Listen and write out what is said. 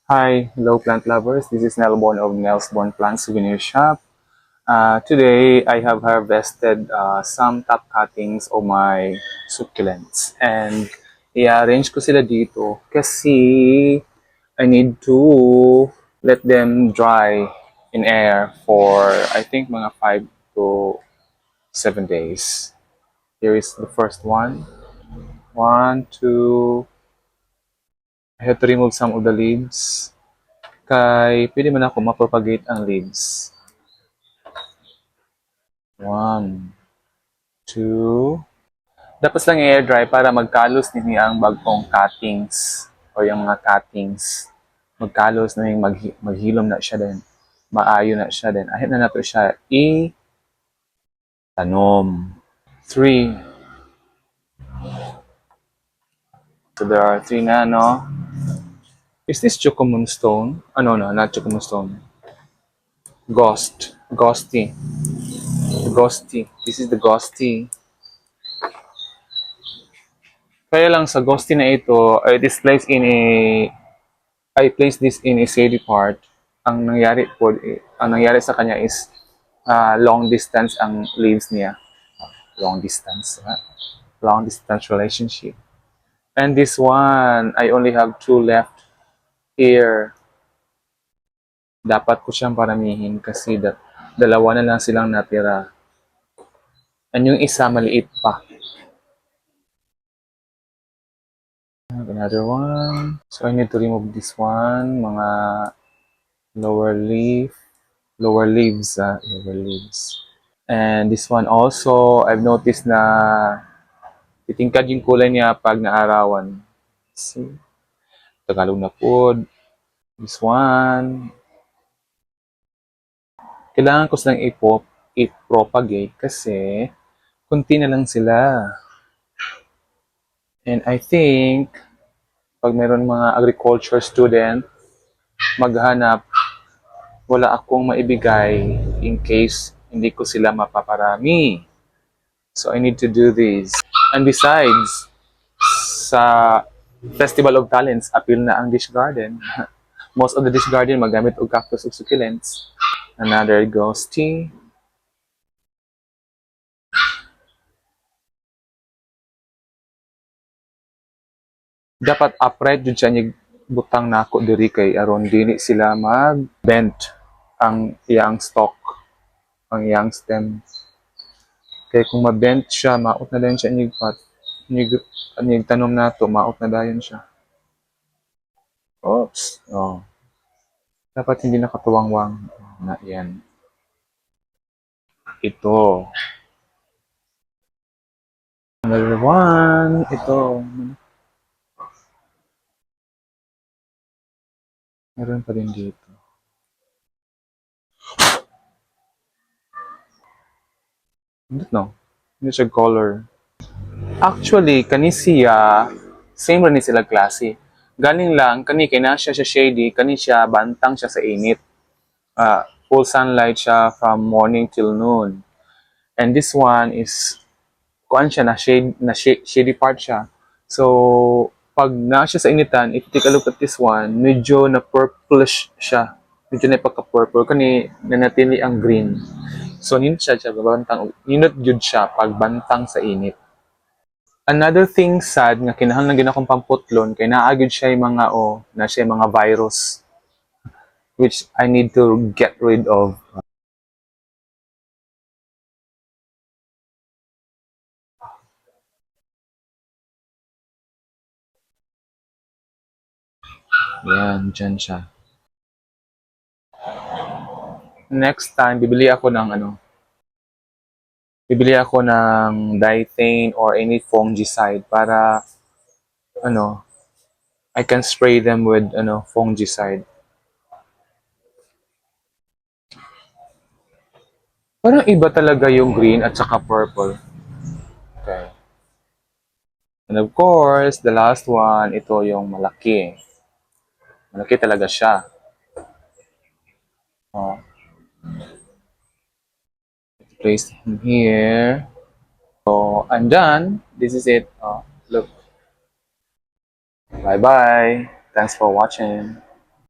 Hi, hello plant lovers. This is Nelborn of Nelsborn Plant Souvenir Shop. Today, I have harvested some top cuttings of my succulents. And i-arrange ko sila dito kasi I need to let them dry in air for I think mga 5 to 7 days. Here is the first one. One, two. I have to remove some of the leaves. Kay pwede man ako mapropagate ang leaves. One, two. Tapos lang i-air dry para magkalos nini ang bagong cuttings o yung mga cuttings. Magkalos na yung maghilom na siya din. Maayo na siya din. Ahit na nato siya i-tanom. Three. So there are three na, no? Is this Chocomoon stone? No, not Chocomoon stone. Ghosty. Ghosty. This is the ghosty. Kaya lang sa ghosty na ito, I placed this in a shady part. Ang nangyari sa kanya is long distance ang leaves niya. Long distance. Long distance relationship. And this one, I only have two left here. Dapat ko siyang paramihin kasi dalawa na lang silang natira. And yung isa maliit pa. Another one. So I need to remove this one. Mga lower leaves. Lower leaves. And this one also, I've noticed na titingkad yung kulay niya pag naarawan. See? Tagalog na po. This one. Kailangan ko silang i-propagate kasi kunti na lang sila. And I think pag meron mga agriculture student, maghanap, wala akong maibigay in case hindi ko sila mapaparami. So I need to do this. And besides, sa Festival of Talents, appeal na ang dish garden. Most of the dish garden magamit og cactus ug succulents. Another ghosty. Dapat upright jud siya nig butang nako diri kay aron dili sila mag-bent ang iyang stalk, ang iyang stem. Kay kung ma-bent siya, maot na dayon siya nig tanom nato, maot na dayon siya. Oops. Oh. Dapat hindi nakatuwangwang na yan. Ito. Another one. Ito. Meron pa din dito. No. Hindi siya color. Actually, kani siya, same rin sila klase. Galing lang, kani kay na siya shady, kani siya bantang siya sa init. Full sunlight siya from morning till noon. And this one is, kuan siya, shady part siya. So, pag na siya sa initan, if you take a look at this one, medyo na purplish siya. Medyo na pagka-purple. Kani, nanatili ang green. So, ninot siya bantang, ninot yun siya pag bantang sa init. Another thing sad nga kinahanglan gyud akong pamputlon kay naa gyud siya mga na siya mga virus which I need to get rid of. Yan, dyan siya. Next time, bibili ako ng diethane or any fungicide para, I can spray them with, fungicide. Parang iba talaga yung green at saka purple. Okay. And of course, the last one, ito yung malaki. Malaki talaga siya. Oh. Place him here. So I'm done. This is it. Look. Bye bye. Thanks for watching.